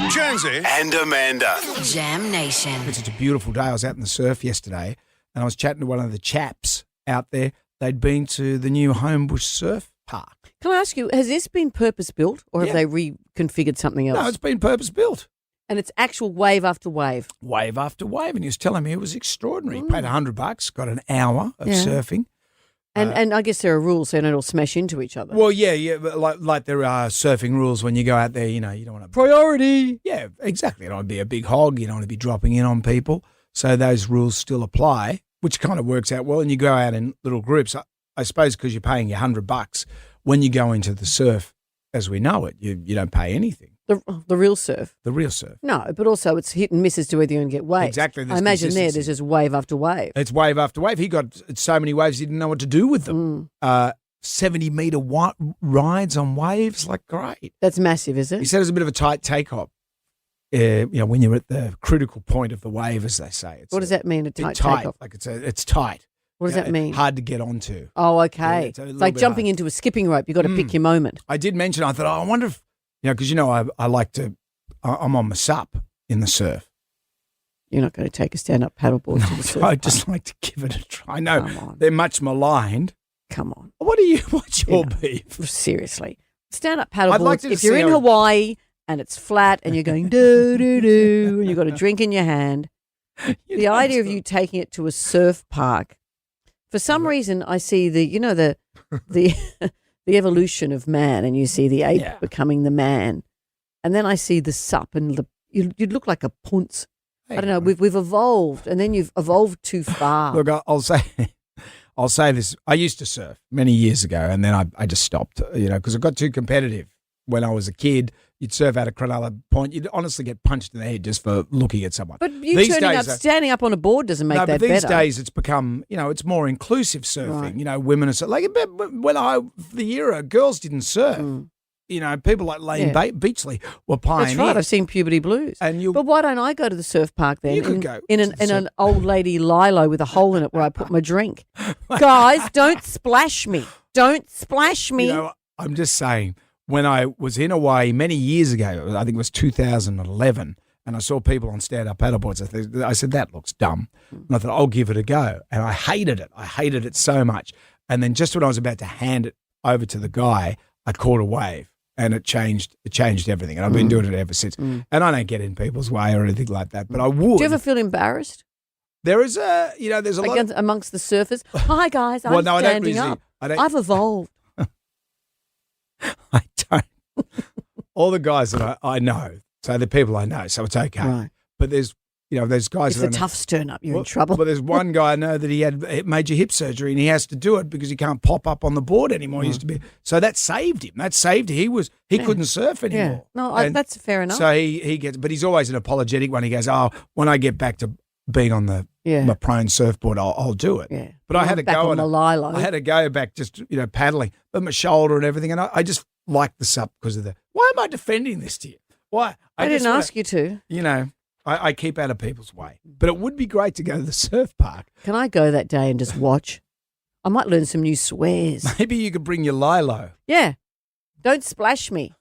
Jonesy and Amanda. Jam Nation. It's such a beautiful day. I was out in the surf yesterday and I was chatting to one of the chaps out there. They'd been to the new Homebush Surf Park. Can I ask you, has this been purpose-built or have they reconfigured something else? No, it's been purpose-built. And it's actual wave after wave. Wave after wave. And he was telling me it was extraordinary. He paid $100, got an hour of surfing. And I guess there are rules so you don't all smash into each other. Well, yeah, but like there are surfing rules when you go out there, you know, you don't want to... Priority. Yeah, exactly. You don't want to be a big hog. You don't want to be dropping in on people. So those rules still apply, which kind of works out well. And you go out in little groups. I suppose because you're paying your $100, when you go into the surf, as we know it, you don't pay anything. The real surf? The real surf. No, but also it's hit and miss as to whether you can get waves. Exactly. I imagine there's just wave after wave. It's wave after wave. He got so many waves he didn't know what to do with them. 70-metre rides on waves, like great. That's massive, is it? He said it was a bit of a tight take-off. When you're at the critical point of the wave, as they say. What does that mean, a tight tight take-off? Like it's tight. What does that mean? Hard to get onto. Oh, okay. Yeah, it's like jumping into a skipping rope. You've got to pick your moment. I did mention, I thought, I wonder if, because I like to, I'm on my sup in the surf. You're not going to take a stand-up paddleboard to the surf I'd just like to give it a try. I know they're much maligned. Come on. What's your beef? Seriously. Stand-up paddleboard, like to if you're in Hawaii and it's flat and you're going do-do-do and you've got a drink in your hand, the idea of you taking it to a surf park, for some reason I see the evolution of man, and you see the ape becoming the man, and then I see the sup and you'd look like a punce. I don't know. We've evolved, and then you've evolved too far. Look, I'll say this. I used to surf many years ago, and then I just stopped, because it got too competitive. When I was a kid, you'd surf out of Cronulla Point. You'd honestly get punched in the head just for looking at someone. But standing up on a board doesn't make that better. But these days it's become, it's more inclusive surfing. Right. Women are when girls didn't surf. People like Lane Beachley were pioneers. That's right. I've seen Puberty Blues. But why don't I go to the surf park then? You could go in an old lady lilo with a hole in it where I put my drink. Guys, don't splash me. Don't splash me. I'm just saying. When I was in Hawaii many years ago, I think it was 2011, and I saw people on stand-up paddleboards, I said, that looks dumb. And I thought, I'll give it a go. And I hated it. I hated it so much. And then just when I was about to hand it over to the guy, I caught a wave, and it changed everything. And I've been doing it ever since. And I don't get in people's way or anything like that, but I would. Do you ever feel embarrassed? There is there's a lot amongst the surfers. Hi, guys, I'm standing up. I've evolved. I don't. All the guys that I know, so the people I know, so it's okay. Right. But there's guys. It's a tough stern up. You're in trouble. But there's one guy I know that he had major hip surgery and he has to do it because he can't pop up on the board anymore. He used to be. So that saved him. He couldn't surf anymore. Yeah. No, that's fair enough. So he gets, but he's always an apologetic one. He goes, when I get back to being on my prone surfboard, I'll do it. Yeah. But I had to go on the lilo. I had to go back just paddling, but my shoulder and everything, and I just like the sup because of why am I defending this to you? Why? I didn't ask you to. I keep out of people's way. But it would be great to go to the surf park. Can I go that day and just watch? I might learn some new swears. Maybe you could bring your lilo. Yeah. Don't splash me.